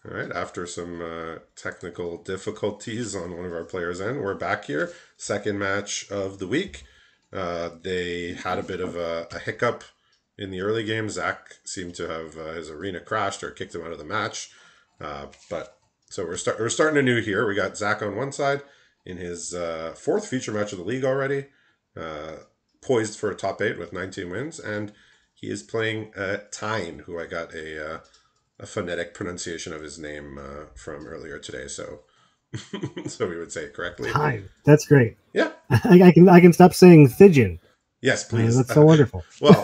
All right, after some technical difficulties on one of our players' end, we're back here. Second match of the week. They had a bit of a hiccup in the early game. Zach seemed to have his arena crashed or kicked him out of the match. But so we're starting anew here. We got Zach on one side in his fourth feature match of the league already, poised for a top 8 with 19 wins, and he is playing Thijn, who I got a phonetic pronunciation of his name from earlier today. So so we would say it correctly. Time. That's great. Yeah. I can stop saying Thijn. Yes, please. That's so wonderful. Well,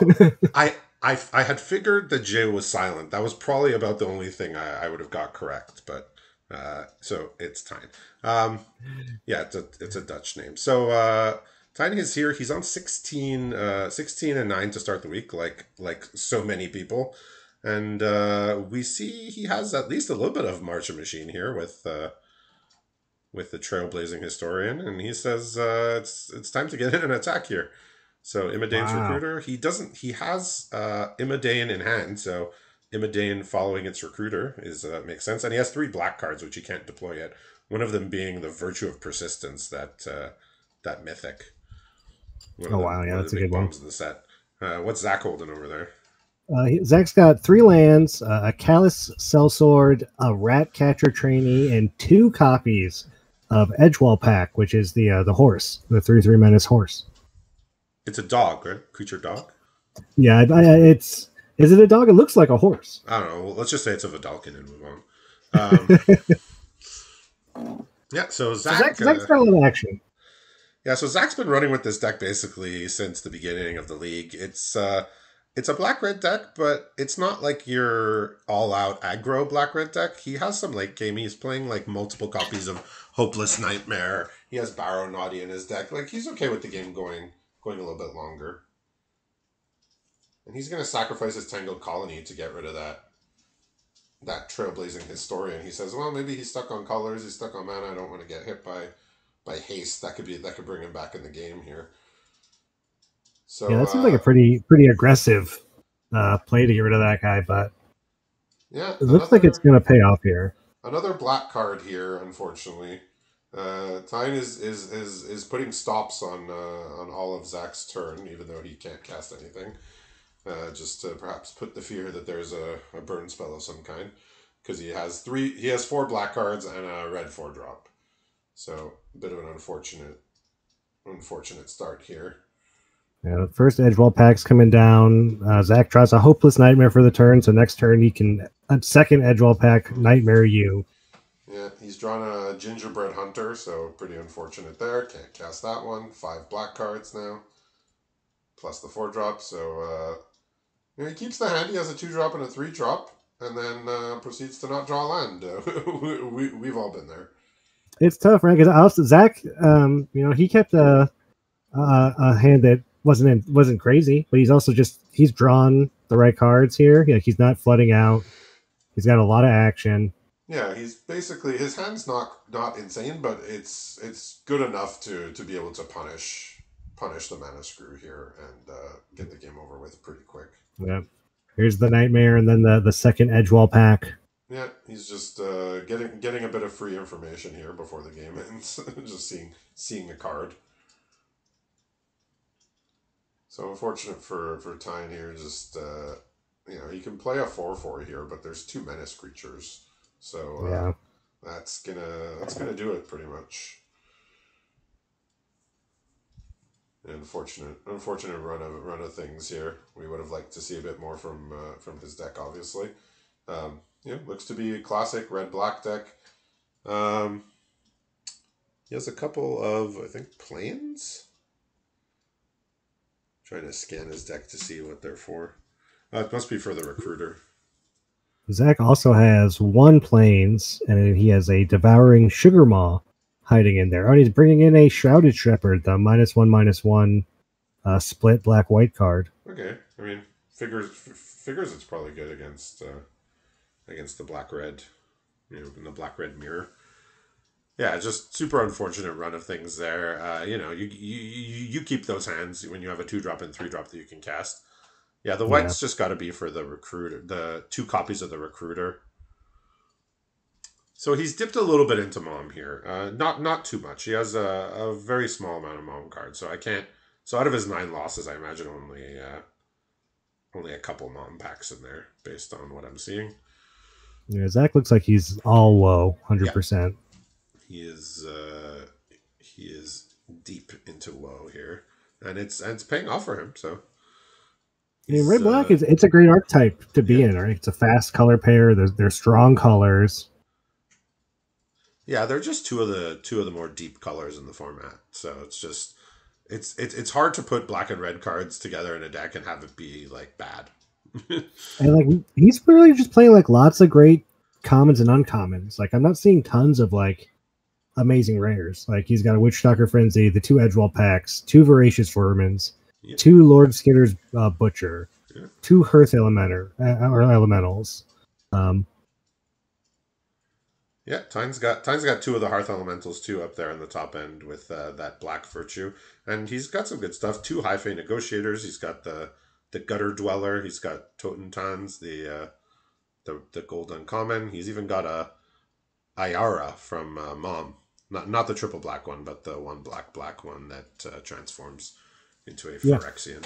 I had figured the J was silent. That was probably about the only thing I would have got correct. But so it's Thijn. Yeah, it's a Dutch name. So Thijn is here. He's on 16 and 9 to start the week, like so many people. And we see he has at least a little bit of Marcher Machine here with the Trailblazing Historian, and he says it's time to get in an attack here. So Imadane's recruiter. He has Imadane in hand, so Imadane following its recruiter makes sense. And he has 3 black cards which he can't deploy yet. One of them being the Virtue of Persistence, that mythic. Yeah, that's a good one. In the set. What's Zach holding over there? Zach's got 3 lands, a Callous Sellsword, a Ratcatcher Trainee, and 2 copies of Edgewall Pack, which is the horse, the 3/3 menace horse. It's a dog, right? Creature dog? Yeah, is it a dog? It looks like a horse. I don't know. Let's just say it's a Vidalkin and move on. Yeah, so Zach's got a little action. Yeah, so Zach's been running with this deck basically since the beginning of the league. It's a black-red deck, but it's not like your all-out aggro black-red deck. He has some late game. He's playing like multiple copies of Hopeless Nightmare. He has Barrow Naughty in his deck. Like, he's okay with the game going a little bit longer. And he's going to sacrifice his Tangled Colony to get rid of that Trailblazing Historian. He says, well, maybe he's stuck on colors, he's stuck on mana, I don't want to get hit by haste. That could bring him back in the game here. So yeah, that seems like a pretty aggressive play to get rid of that guy, but yeah, it looks like it's going to pay off here. Another black card here, unfortunately. Thijn is putting stops on all of Zach's turn, even though he can't cast anything. Just to perhaps put the fear that there's a burn spell of some kind, because he has 4 black cards and a red 4-drop. So a bit of an unfortunate start here. Yeah, the first Edgewall Pack's coming down. Zach tries a Hopeless Nightmare for the turn, so next turn he can second Edgewall Pack Nightmare you. Yeah, he's drawn a Gingerbread Hunter, so pretty unfortunate there. Can't cast that one. 5 black cards now, plus the 4-drop. So he keeps the hand. He has a 2-drop and a 3-drop, and then proceeds to not draw land. We've all been there. It's tough, right? Because Zach, he kept a hand that wasn't crazy, but he's drawn the right cards here. Yeah, he's not flooding out. He's got a lot of action. Yeah, he's basically, his hand's not insane, but it's good enough to be able to punish the mana screw here and get the game over with pretty quick. Yeah, here's the Nightmare, and then the second Edgewall Pack. Yeah, he's just getting a bit of free information here before the game ends. Just seeing a card. So unfortunate for Thijn here. Just he can play a 4/4 here, but there's 2 menace creatures, so yeah, that's gonna do it pretty much. Unfortunate run of things here. We would have liked to see a bit more from his deck, obviously. Looks to be a classic red-black deck. He has a couple of, I think, planes. Trying to scan his deck to see what they're for. It must be for the recruiter. Zach also has 1 planes, and he has a Devouring Sugarmaw hiding in there. Oh, and he's bringing in a Shrouded Shepherd, the -1/-1 split black-white card. Okay, I mean, figures it's probably good against the black-red, in the black-red mirror. Yeah, just super unfortunate run of things there. You keep those hands when you have a 2-drop and 3-drop that you can cast. Yeah, the white's just got to be for the recruiter, the 2 copies of the recruiter. So he's dipped a little bit into Mom here. Not too much. He has a very small amount of Mom cards, so I can't. So out of his 9 losses, I imagine only a couple Mom packs in there, based on what I'm seeing. Yeah, Zach looks like he's all low, Yeah, 100%. he is. He is deep into woe here, and it's paying off for him. So And he's red black is it's a great archetype to be yeah. in, right? It's a fast color pair. They're strong colors. Yeah, they're just two of the more deep colors in the format. So it's just it's hard to put black and red cards together in a deck and have it be like bad. And like he's really just playing like lots of great commons and uncommons. Like I'm not seeing tons of like amazing rares. Like he's got a Witchstalker Frenzy, the 2 Edgewall packs, 2 Voracious Vermins, Yeah, 2 Lord Skitter's Butcher, yeah. 2 Hearth Elementer or Elementals. Um, Yeah, Thijn's got two of the Hearth Elementals too up there in the top end with that Black Virtue, and he's got some good stuff. 2 High Fey Negotiators. He's got the Gutter Dweller. He's got Totentans, the Gold Uncommon. He's even got a Ayara from Mom. Not the triple black one, but the one black one that transforms into a yeah, Phyrexian.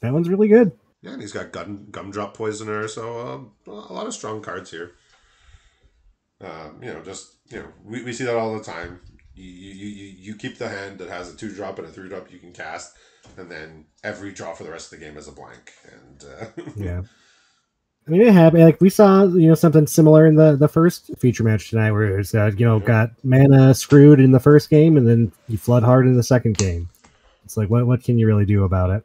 that one's really good. Yeah, and he's got Gumdrop Poisoner. So a lot of strong cards here. We see that all the time. You keep the hand that has a 2-drop and a 3-drop you can cast, and then every draw for the rest of the game is a blank. And Yeah. I mean, it happened. Like we saw, something similar in the first feature match tonight, where it's yeah. got mana screwed in the first game, and then you flood hard in the second game. It's like, what can you really do about it?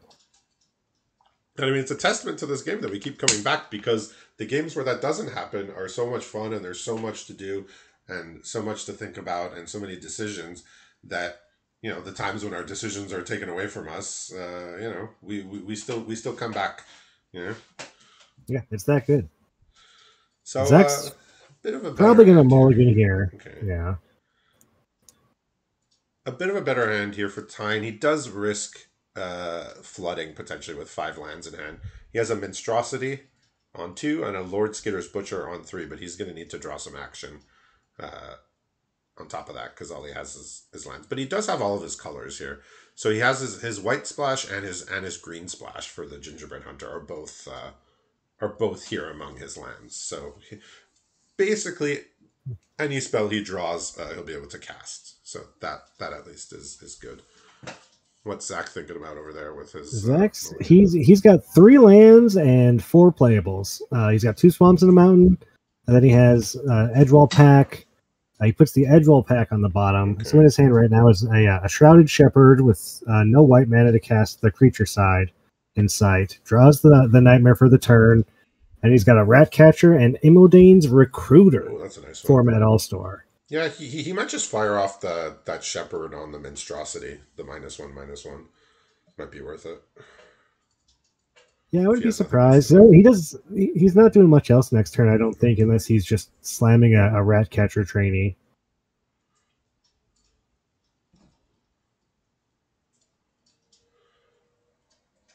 And I mean, it's a testament to this game that we keep coming back, because the games where that doesn't happen are so much fun, and there's so much to do and so much to think about and so many decisions that, the times when our decisions are taken away from us, we still come back, you know. Yeah, it's that good. So Zach's bit of a better probably gonna hand here. mulligan here. Okay. Yeah. A bit of a better hand here for Thijn. He does risk flooding potentially with 5 lands in hand. He has a Minstrosity on 2 and a Lord Skitter's Butcher on 3, but he's going to need to draw some action on top of that, because all he has is lands. But he does have all of his colors here. So he has his white splash and his green splash for the Gingerbread Hunter are both here among his lands. So basically, any spell he draws, he'll be able to cast. So that at least is good. What's Zach thinking about over there with his? Zach's he's got 3 lands and 4 playables. He's got 2 swamps in the mountain, and then he has Edgewall pack. He puts the Edgewall pack on the bottom. Okay. So in his hand right now is a Shrouded Shepherd with no white mana to cast the creature side in sight. Draws the Nightmare for the turn, and he's got a Ratcatcher and Imodane's Recruiter. Oh, that's a nice one. Format All-Star. Yeah, he might just fire off that Shepherd on the Minstrosity, the -1/-1. Might be worth it. Yeah, I would be surprised. He's not doing much else next turn, I don't think, unless he's just slamming a Ratcatcher trainee.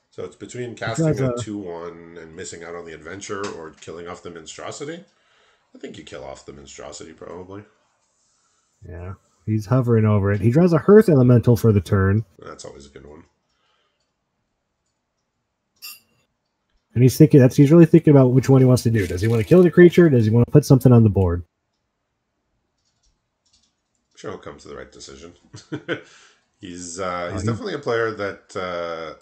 So it's between casting a 2/1 and missing out on the adventure, or killing off the Minstrosity. I think you kill off the Minstrosity, probably. Yeah, he's hovering over it. He draws a Hearth Elemental for the turn. That's always a good one. And he's really thinking about which one he wants to do. Does he want to kill the creature? Does he want to put something on the board? I'm sure he'll come to the right decision. He's definitely a player that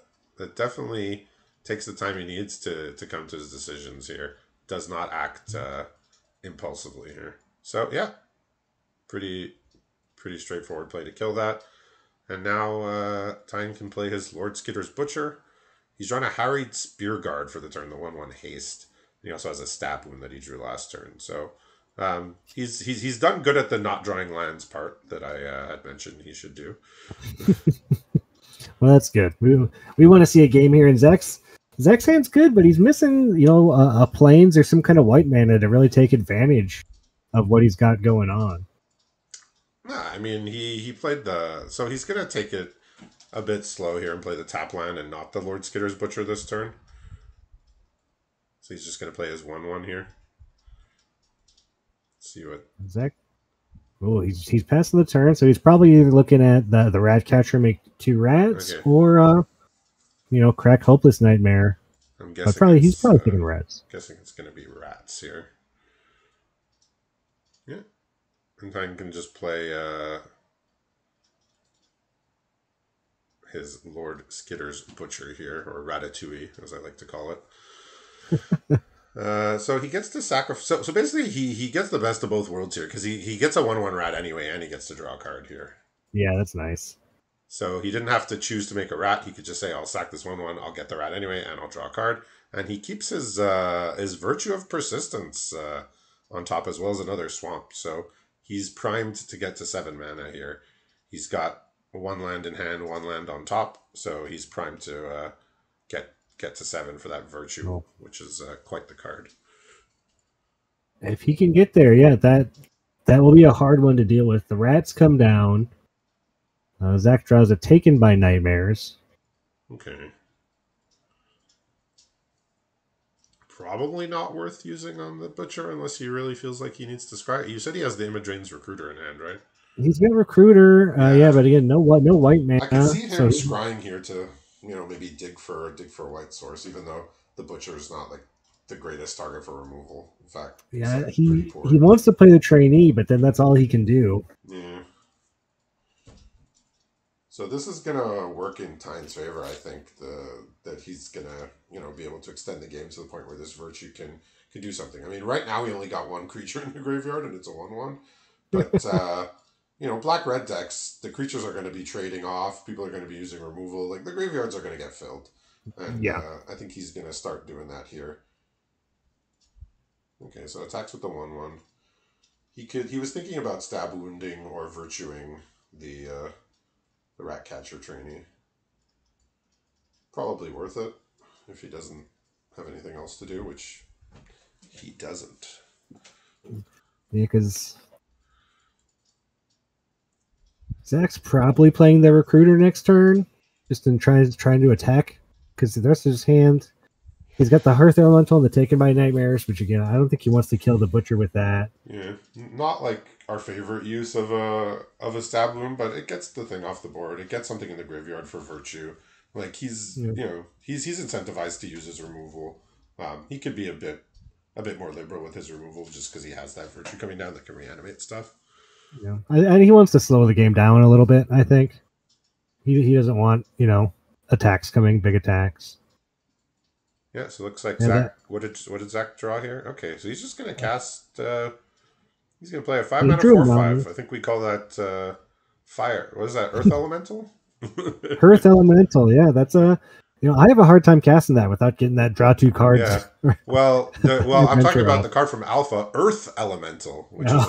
definitely takes the time he needs to come to his decisions here. Does not act impulsively here. So yeah, pretty straightforward play to kill that. And now Thijn can play his Lord Skitter's Butcher. He's drawn a Harried Spearguard for the turn, the 1/1 haste. He also has a stab wound that he drew last turn. So he's done good at the not drawing lands part that I had mentioned he should do. Well, that's good. We want to see a game here in Zach's hand's good, but he's missing a plains or some kind of white mana to really take advantage of what he's got going on. Nah, I mean he played so he's gonna take it a bit slow here and play the tap land and not the Lord Skitter's Butcher this turn. So he's just gonna play his 1/1 here. see what Zach. Oh, he's passing the turn, so he's probably either looking at the rat catcher make 2 rats, okay. or crack hopeless nightmare. I'm But guessing he's it's probably picking rats. gonna be rats here. Yeah. And Thijn can just play his Lord Skitter's Butcher here, or Ratatouille, as I like to call it. So he gets to sacrifice. So basically, he gets the best of both worlds here, because he gets a 1/1 rat anyway, and he gets to draw a card here. Yeah, that's nice. So he didn't have to choose to make a rat. He could just say, "I'll sack this 1/1. I'll get the rat anyway, and I'll draw a card." And he keeps his Virtue of Persistence on top, as well as another swamp. So he's primed to get to 7 mana here. He's got 1 land in hand, 1 land on top. So he's primed to get to 7 for that Virtue, which is quite the card. If he can get there, yeah, that will be a hard one to deal with. The rats come down. Zach draws a Taken by Nightmares. Okay. Probably not worth using on the Butcher unless he really feels like he needs to scry. You said he has the Eldraine's Recruiter in hand, right? He's got Recruiter, yeah, but again, no white mana. I can see him scrying here to, maybe dig for a white source, even though the Butcher is not like the greatest target for removal. In fact, yeah, he wants to play the trainee, but then that's all he can do. Yeah. So this is gonna work in Thijn's favor, I think. That he's gonna, be able to extend the game to the point where this Virtue can do something. I mean, right now we only got 1 creature in the graveyard, and it's a 1/1. But black-red decks, the creatures are going to be trading off. People are going to be using removal. Like, the graveyards are going to get filled. And I think he's going to start doing that here. Okay, so attacks with the 1/1. He was thinking about stab wounding or virtuing the rat catcher trainee. Probably worth it if he doesn't have anything else to do, which he doesn't. Yeah, because Zach's probably playing the Recruiter next turn, just in trying to attack, because the rest of his hand, he's got the Hearth Elemental and the Taken by Nightmares, which again, I don't think he wants to kill the Butcher with that. Yeah, not like our favorite use of a stab wound, but it gets the thing off the board. It gets something in the graveyard for Virtue. Like he's he's incentivized to use his removal. He could be a bit more liberal with his removal just because he has that Virtue coming down that can reanimate stuff. Yeah, and he wants to slow the game down a little bit. I think he doesn't want attacks coming, big attacks. Yeah, so it looks like Zach. What did Zach draw here? Okay, so he's just gonna cast. He's gonna play a 5 mana 4/5. I think we call that fire. What is that? Earth Elemental. Earth Elemental. Yeah, that's I have a hard time casting that without getting that draw 2 cards. Yeah. Well, I'm talking about the card from Alpha, Earth Elemental, which is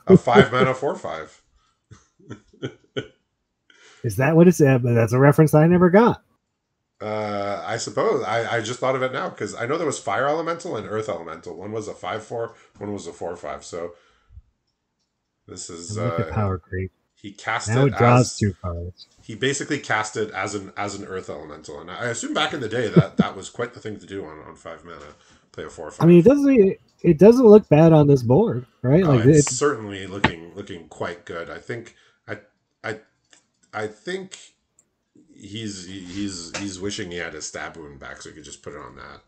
a 5 mana 4/5. Is that what it's? That's a reference I never got. I suppose I just thought of it now because I know there was Fire Elemental and Earth Elemental. One was a 5/4, one was a 4/5. So this is power creep. He cast now it draws as 2 cards. He basically cast it as an Earth Elemental, and I assume back in the day that was quite the thing to do on 5 mana. Play a 4/5. I mean, it doesn't look bad on this board, right? Oh, like it's certainly looking quite good. I think he's wishing he had his stab wound back so he could just put it on that.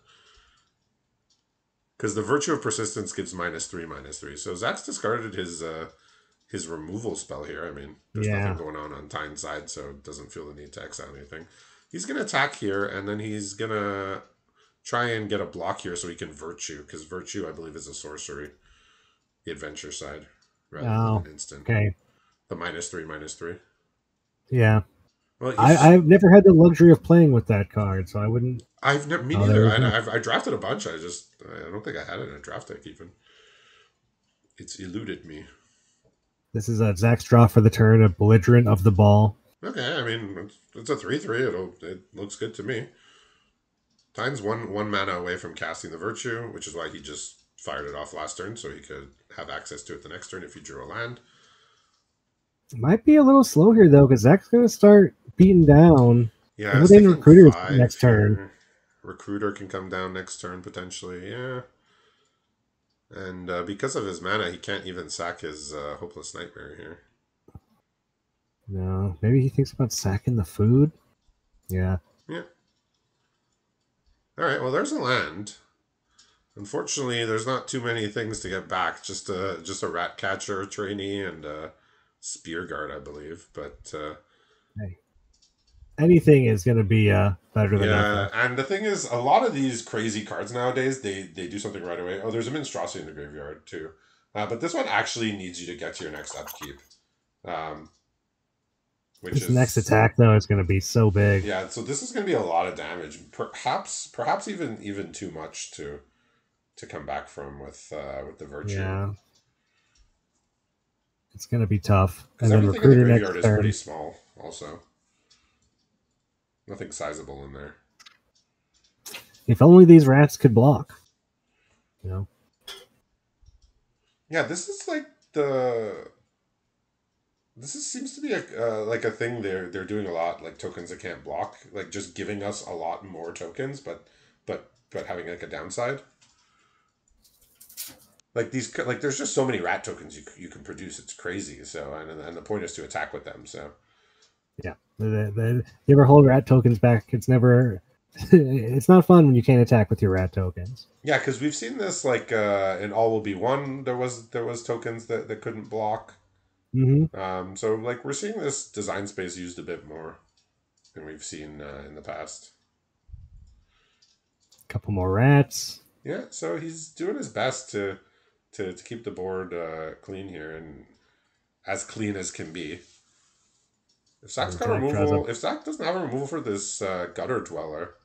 Because the Virtue of Persistence gives -3/-3. So Zach's discarded his removal spell here. I mean, there's nothing going on Thijn's side, so it doesn't feel the need to exile anything. He's going to attack here, and then he's going to try and get a block here so he can Virtue, because Virtue, I believe, is a sorcery. The adventure side, rather than an instant. Okay. The -3/-3. Yeah. Well, I've never had the luxury of playing with that card, so I wouldn't. Me neither. I drafted a bunch. I don't think I had it in a draft deck even. It's eluded me. This is a Zach's draw for the turn, a Belligerent of the Ball. Okay, I mean it's a 3/3. It looks good to me. Thijn's one mana away from casting the Virtue, which is why he just fired it off last turn, so he could have access to it the next turn if he drew a land. It might be a little slow here though, because Zach's going to start beating down. Yeah, I was thinking Recruiter next turn. Recruiter can come down next turn potentially. Yeah. And because of his mana, he can't even sack his Hopeless Nightmare here. No, maybe he thinks about sacking the food. Yeah. Yeah. All right. Well, there's a land. Unfortunately, there's not too many things to get back. Just a rat catcher trainee and a spear guard, I believe. But Hey, anything is going to be better than yeah, nothing. and the thing is, a lot of these crazy cards nowadays, they do something right away. Oh, there's a monstrosity in the graveyard too, but this one actually needs you to get to your next upkeep, um, which This next is attack, though, is going to be so big. yeah. So this is going to be a lot of damage, perhaps even too much to come back from with the virtue. Yeah. It's going to be tough. Because And then everything in the recruiter next graveyard is pretty turn. small, also. Nothing sizable in there. If only these rats could block. You know? Yeah, this is like the. Seems to be like a thing they're doing a lot, like tokens that can't block, like just giving us a lot more tokens, but having like a downside. Like these, like there's just so many rat tokens you can produce. It's crazy. So and the point is to attack with them. So Yeah. You ever hold rat tokens back? It's never. It's not fun when you can't attack with your rat tokens. yeah, because we've seen this like in All Will Be One. There was tokens that couldn't block. Mm-hmm. So like we're seeing this design space used a bit more than we've seen in the past. Couple more rats. Yeah, so he's doing his best to keep the board clean here and as clean as can be. If Zach's got Zach draws up. removal, if Zach doesn't have a removal for this gutter dweller,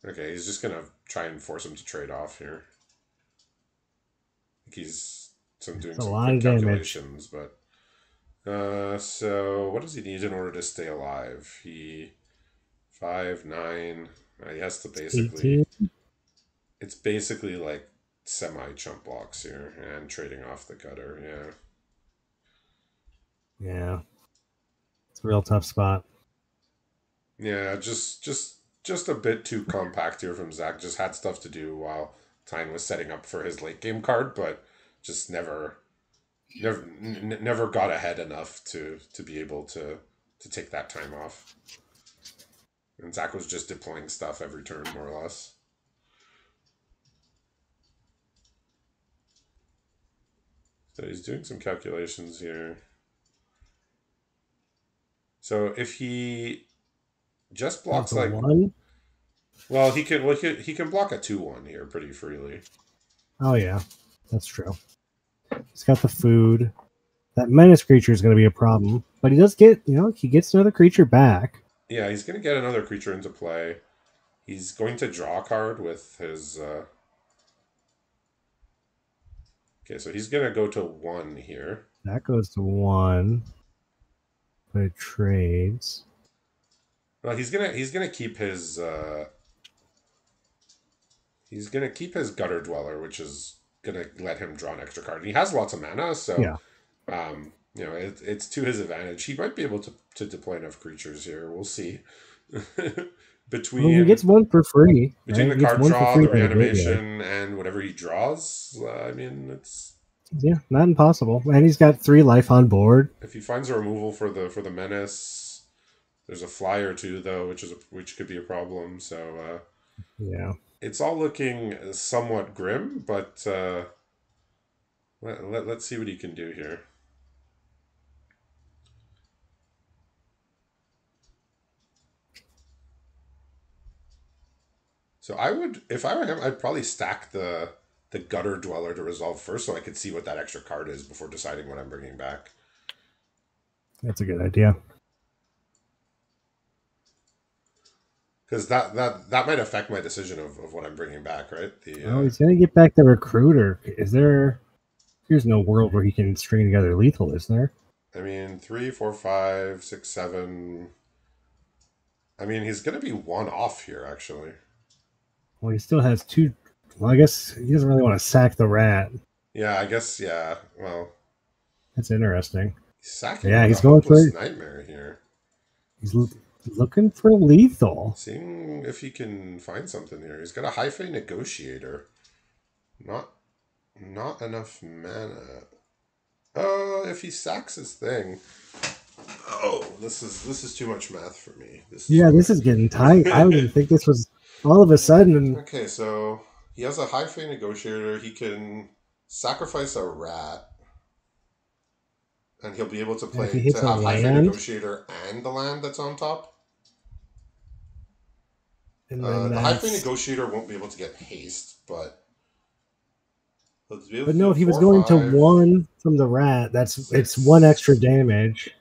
okay, he's just gonna try and force him to trade off here. I think he's It's doing a some lot quick of damage. calculations, but so what does he need in order to stay alive? He 5, 9. He has to basically. 18. It's basically like semi chump blocks here and trading off the gutter. Yeah. Yeah. It's a real tough spot. Yeah, just a bit too compact here from Zach. Just had stuff to do while Thijn was setting up for his late game card, but just never got ahead enough to be able to take that time off. And Zach was just deploying stuff every turn, more or less. So he's doing some calculations here. So if he just blocks The like one. well, he can block a 2/1 here pretty freely. Oh yeah, that's true. He's got the food. That menace creature is going to be a problem, but he does get, he gets another creature back. Yeah, he's going to get another creature into play. He's going to draw a card with his. Okay, so he's going to go to 1 here. That goes to 1. But it trades. Well, he's gonna keep his. He's gonna keep his Gutter Dweller, which is gonna let him draw an extra card. And he has lots of mana, so Yeah. it's to his advantage. He might be able to deploy enough creatures here. We'll see. Well, he gets one for free. Between Right? the He gets card one for draw, free the by the graveyard. reanimation, and whatever he draws, I mean, it's Yeah, not impossible. And he's got 3 life on board. if he finds a removal for the menace, there's a flyer too, though, which could be a problem. So Yeah. it's all looking somewhat grim, but let's see what he can do here. So I would, if I were him, I'd probably stack the Gutter Dweller to resolve first, so I could see what that extra card is before deciding what I'm bringing back. That's a good idea. Because that might affect my decision of what I'm bringing back, right? Oh, he's going to get back the recruiter. There's no world where he can string together lethal, is there? I mean, 3, 4, 5, 6, 7. I mean, he's going to be 1 off here, actually. Well, he still has 2. Well, I guess he doesn't really want to sack the rat. Yeah, I guess, yeah. Well, That's interesting. he's sacking Yeah, with he's a going for Hopeless it. Nightmare here. He's looking for lethal. Seeing if he can find something here. He's got a High Fate Negotiator. Not Not enough mana. If he sacks his thing. Oh, this is too much math for me. This is Yeah, why. this is getting tight. I didn't think this was all of a sudden. Okay, so he has a high fate negotiator. He can sacrifice a rat, and he'll be able to If he play to hits a have high fate land, negotiator and the land that's on top. and then The high fate that's. negotiator won't be able to get haste, but he'll be able But to no, deal if he was 4 or going to 5, one from the rat, it's one extra 6. damage.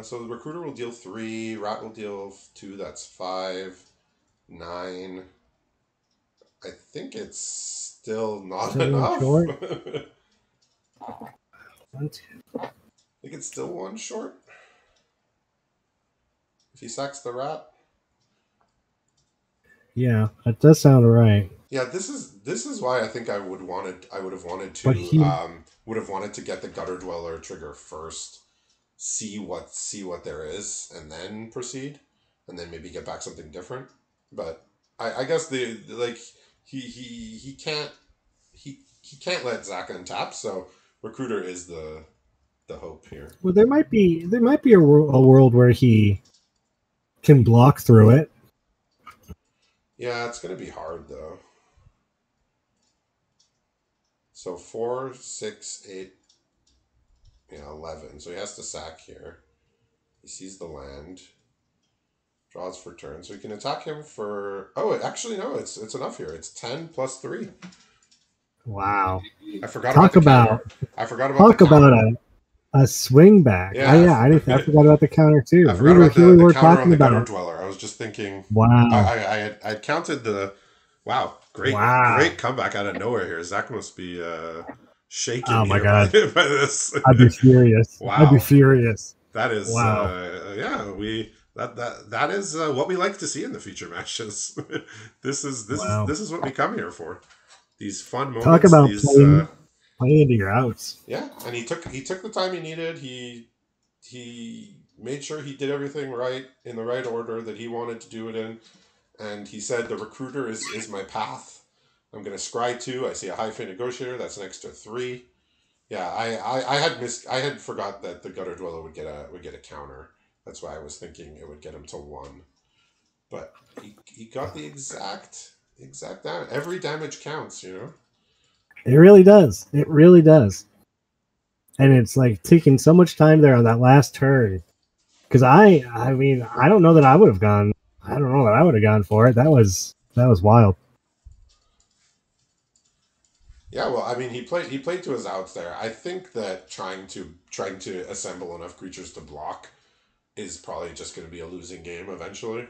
So the recruiter will deal 3, rat will deal 2. That's 5, 9. I think it's still not Still one enough. short. I 1, 2. think it's still 1 short. If he sacks the rat. Yeah, that does sound right. Yeah, this is why I think I would But he, would have wanted to get the gutter dweller trigger first, see what there is, and then proceed, and then maybe get back something different. But I guess the like he can't he can't let Zach untap, so recruiter is the hope here. well, there might be a world where he can block through it. Yeah, it's gonna be hard though. So 4, 6, 8, yeah, 11. So he has to sack here. He sees the land, draws for turn, so he can attack him for. Oh, actually no, it's enough here. It's 10 plus 3. Wow. I forgot about Talk the about counter. I forgot about the talk about counter. a swing back. Yeah, Yeah, I forgot about the counter too. I forgot about Here we the were counter on talking the gutter about. dweller. I was just thinking. Wow. I had counted the. Wow, Wow. great comeback out of nowhere here. Zach must be shaken Oh my here by god. by this. I'd be furious. I'd be Wow. furious. That is, Wow. yeah, that is what we like to see in the feature matches. Wow. This is what we come here for. These fun Talk moments. about These, playing into your outs. yeah, and he took the time he needed. He made sure he did everything right in the right order that he wanted to do it in, and he said the recruiter is my path. I'm going to scry 2. I see a high fate negotiator. That's an extra 3. Yeah, I had forgot that the gutter dweller would get a counter. That's why I was thinking it would get him to 1. But he got the exact damage. Every damage counts, you know. It really does. It really does. And it's like taking so much time there on that last turn. Because I mean, I don't know that I would have gone. I don't know that I would have gone for it. That was wild. Yeah, well, I mean, he played to his outs there. I think that trying to assemble enough creatures to block is probably just going to be a losing game eventually.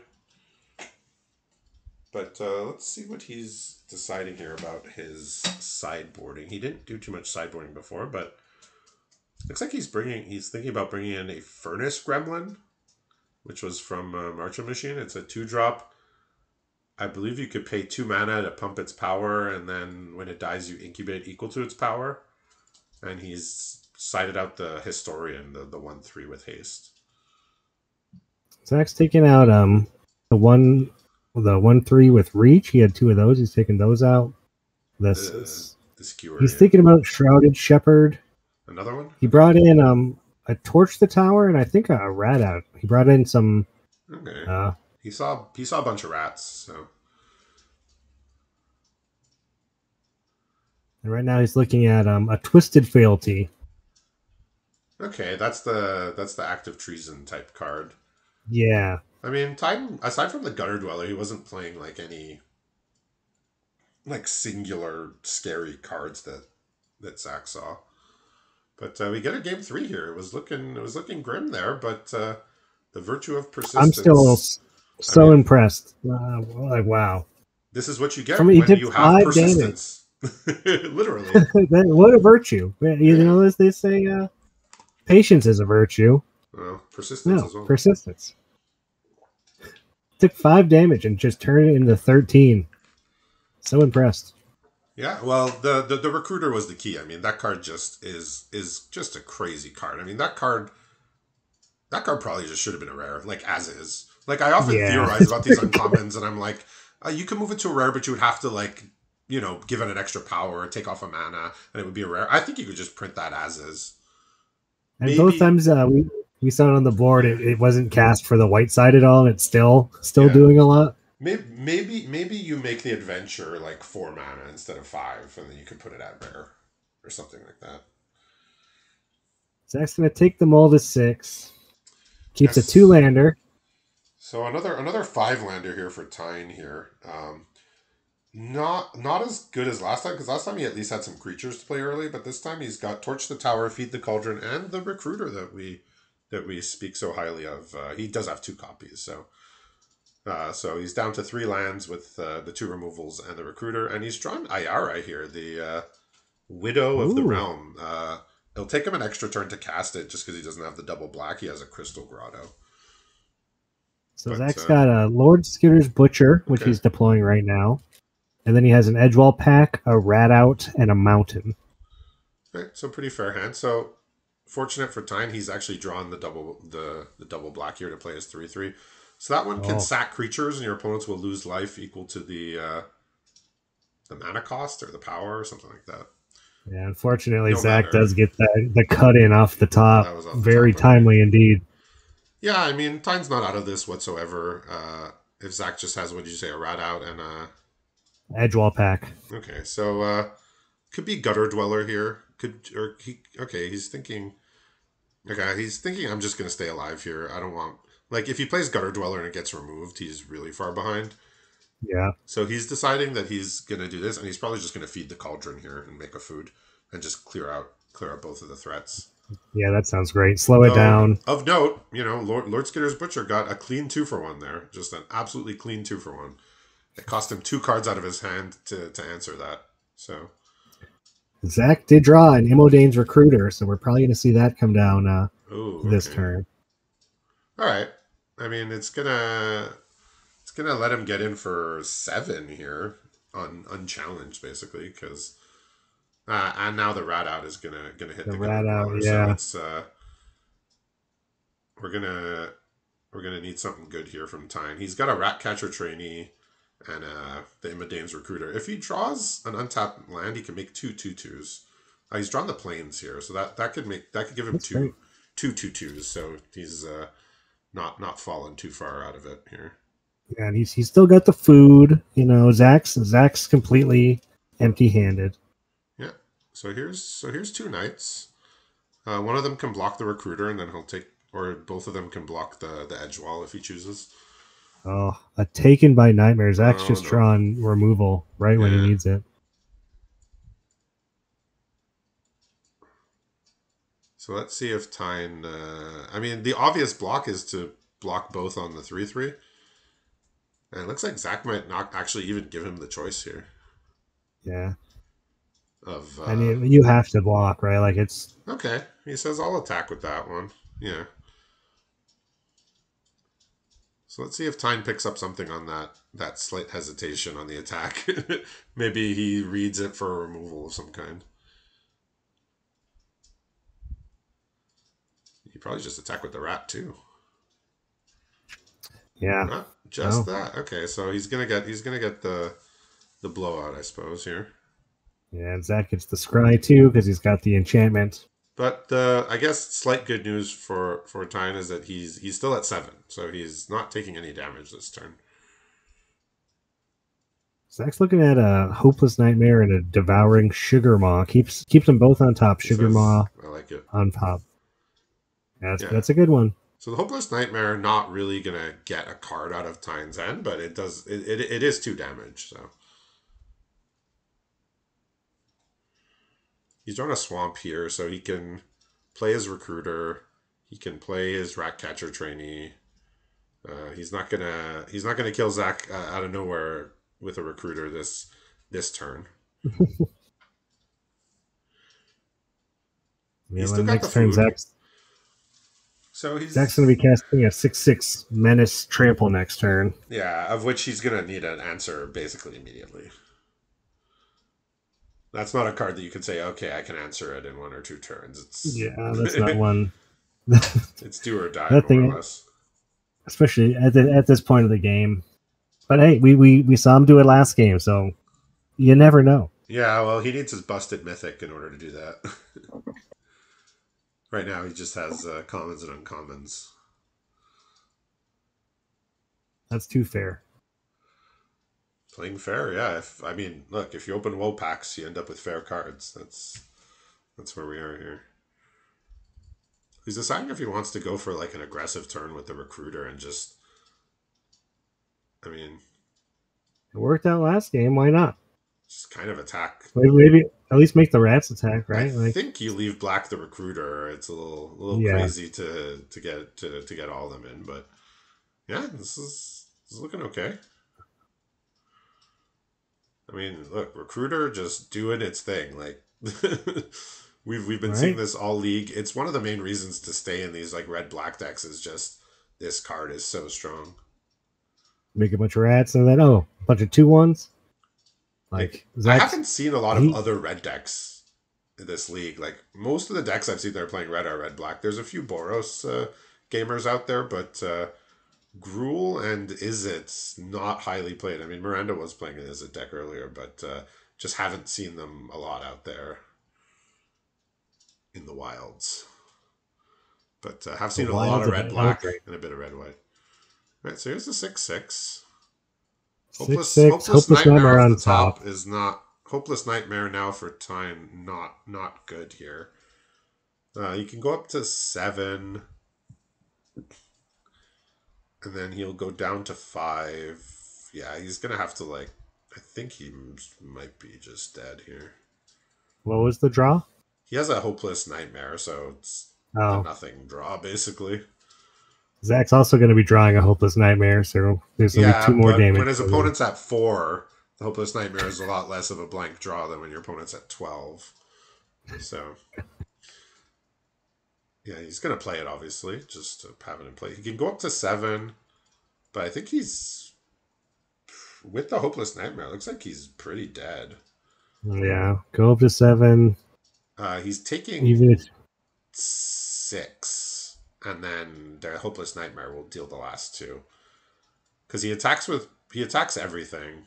But let's see what he's deciding here about his sideboarding. He didn't do too much sideboarding before, but looks like he's thinking about bringing in a Furnace Gremlin, which was from Marcha Machine. It's a 2-drop. I believe you could pay 2 mana to pump its power, and then when it dies, you incubate equal to its power. And he's sided out the Historian, the 1/3 with haste. Zach's taking out the 1/3 with reach. He had 2 of those. He's taking those out. This is The skewer. he's Yeah. thinking about Shrouded Shepherd. Another one. He brought in a Torch the Tower and I think a rat out. He brought in some. Okay. He saw a bunch of rats. So. And right now he's looking at a Twisted Fealty. Okay, that's the active treason type card. Yeah. I mean, Thijn, aside from the gutter dweller, he wasn't playing like any like singular scary cards that Zach saw. But we get a game 3 here. It was looking grim there, but the virtue of persistence. I'm still so impressed. Like wow. This is what you get From when you have persistence. Literally. What a virtue. You know, as they say, patience is a virtue. Well, persistence No, as well. persistence. Took 5 damage and just turned it into 13. So impressed. Yeah, well, the recruiter was the key. I mean, that card just is just a crazy card. I mean, that card probably just should have been a rare, like as is. Like I often theorize about these uncommons, and I'm like, you can move it to a rare, but you would have to like give it an extra power, take off a mana, and it would be a rare. I think you could just print that as is. And both Maybe, times we saw it on the board, it wasn't cast for the white side at all, and it's still yeah. doing a lot. Maybe you make the adventure like 4 mana instead of 5, and then you can put it at rare or something like that. Zach's gonna take them all to 6. Keeps Yes. a 2-lander. So another 5-lander here for Thijn here. Not as good as last time, because last time he at least had some creatures to play early, but this time he's got Torch the Tower, Feed the Cauldron, and the Recruiter that we speak so highly of. He does have 2 copies, so he's down to 3 lands with the 2 removals and the Recruiter, and he's drawn Ayara here, the Widow of the Realm. It'll take him an extra turn to cast it just because he doesn't have the double black. He has a Crystal Grotto. So Zach's got a Lord Skitter's Butcher, which he's deploying right now. And then he has an Edgewall Pack, a Rat Out, and a Mountain. Okay, so pretty fair hand. So fortunate for Thijn, he's actually drawn the double black here to play his 3/3. So that one can sack creatures, and your opponents will lose life equal to the mana cost or the power or something like that. Yeah, unfortunately, Zach does get the cut in off the top. Very timely indeed. Yeah, I mean, Thijn's not out of this whatsoever. If Zach just has, what did you say, a Rat Out and a Edgewall Pack. Okay, so could be Gutter Dweller here. He's thinking. Okay, he's thinking I'm just gonna stay alive here. I don't want if he plays Gutter Dweller and it gets removed, he's really far behind. Yeah. So he's deciding that he's gonna do this, and he's probably just gonna feed the Cauldron here and make a food, and just clear out both of the threats. Yeah, that sounds great. Slow it down. Of note, Lord Skitter's Butcher got a clean 2-for-1 there, just an absolutely clean 2-for-1. It cost him 2 cards out of his hand to answer that. So Zach did draw an Imodane's Recruiter, so we're probably going to see that come down this turn. All right. I mean, it's gonna let him get in for 7 here unchallenged, basically, because and now the Rat Out is gonna hit the Rat Out. Yeah. So it's we're gonna need something good here from Thijn. He's got a Ratcatcher Trainee and the Imodane's Recruiter. If he draws an untapped land, he can make 2 2/2s. He's drawn the Plains here, so that could give him 2 2/2s. So he's not fallen too far out of it here. Yeah, and he's still got the food. Zach's completely empty-handed. Yeah. So here's 2 knights. One of them can block the Recruiter, and then he'll take, or both of them can block the Edgewall if he chooses. Oh, a Taken by Nightmare. Zach's just drawn removal right when he needs it. So let's see if Thijn... I mean, the obvious block is to block both on the 3/3. And it looks like Zach might not actually even give him the choice here. Yeah. I mean, you have to block, right? Like, it's... Okay. He says, I'll attack with that one. Yeah. So let's see if Thijn picks up something on that slight hesitation on the attack. Maybe he reads it for a removal of some kind. He probably just attack with the rat too. Yeah. Not just that. Okay, so he's gonna get the blowout, I suppose, here. Yeah, and Zach gets the scry too because he's got the enchantment. But I guess slight good news for Thijn is that he's still at 7, so he's not taking any damage this turn. Zach's looking at a Hopeless Nightmare and a Devouring Sugar Maw. Keeps them both on top. Sugar Maw I like it. on top. That's a good one. So the Hopeless Nightmare not really gonna get a card out of Thijn's end, but it does. It is 2 damage. So he's drawn a Swamp here, so he can play his Recruiter. He can play his Ratcatcher Trainee. He's not gonna kill Zach out of nowhere with a Recruiter this turn. He's still got the food. Zach's going to be casting a 6/6 Menace Trample next turn. Yeah, of which he's going to need an answer basically immediately. That's not a card that you can say, okay, I can answer it in 1 or 2 turns. That's not one. It's do or die, more or less. Especially at this point of the game. But hey, we saw him do it last game, so You never know. Yeah, well, he needs his busted mythic in order to do that. Right now, he just has commons and uncommons. That's too fair. Playing fair, yeah. I mean, look, if you open woe packs, you end up with fair cards. That's where we are here. He's deciding if he wants to go for like an aggressive turn with the recruiter and just, I mean, It worked out last game. Why not? just kind of attack. Maybe at least make the rats attack, I right? Like, think you leave black the recruiter. It's a little yeah, crazy to get all of them in, but yeah, this is looking okay. I mean, look, recruiter just doing its thing. Like we've been seeing right. this all league. It's one of the main reasons to stay in these like red black decks is just this card is so strong. Make a bunch of rats and then a bunch of 2/1s. Like Like I Zach's haven't seen a lot of he other red decks in this league. Like most of the decks I've seen that are playing red are red black. There's a few Boros gamers out there, but Gruul and Izzet's not highly played. I mean, Miranda was playing an Izzet deck earlier, but just haven't seen them a lot out there in the wilds. But have the seen a lot wilds of of red black Eldraine. and a bit of red white. All right, so here's the 6/6. 6/6. Hopeless Hopeless Nightmare Nightmare off on the top. top is not Hopeless Nightmare now for Thijn. Not good here. You can go up to 7, and then he'll go down to 5. Yeah, he's gonna have to like. I think he might be just dead here. What was the draw? He has a Hopeless Nightmare, so it's a Oh, nothing draw basically. Zach's also going to be drawing a Hopeless Nightmare, so there's going to be Yeah, 2 more but when damage. his opponent's at 4, the Hopeless Nightmare is a lot less of a blank draw than when your opponent's at 12. So, yeah, he's going to play it, obviously, just to have it in play. He can go up to 7, but I think he's, with the Hopeless Nightmare, looks like he's pretty dead. Yeah, go up to 7. He's taking Even if 6, and then the Hopeless Nightmare will deal the last 2. Because he attacks everything.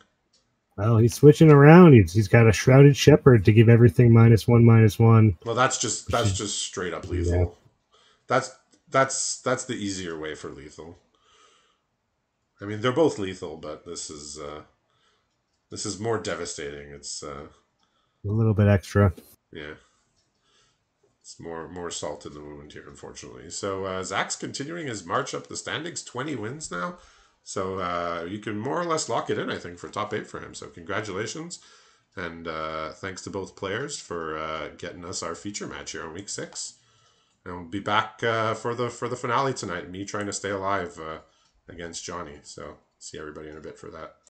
well, he's switching around. He's got a Shrouded Shepherd to give everything -1/-1. Well, that's just straight up Yeah, lethal. That's that's the easier way for lethal. I mean, they're both lethal, but this is more devastating. It's a little bit extra. yeah, it's more salt in the wound here, unfortunately. So Zach's continuing his march up the standings, 20 wins now. So you can more or less lock it in, I think, for top 8 for him. So congratulations, and thanks to both players for getting us our feature match here on week 6. And we'll be back for the finale tonight. Me trying to stay alive against Johnny. So see everybody in a bit for that.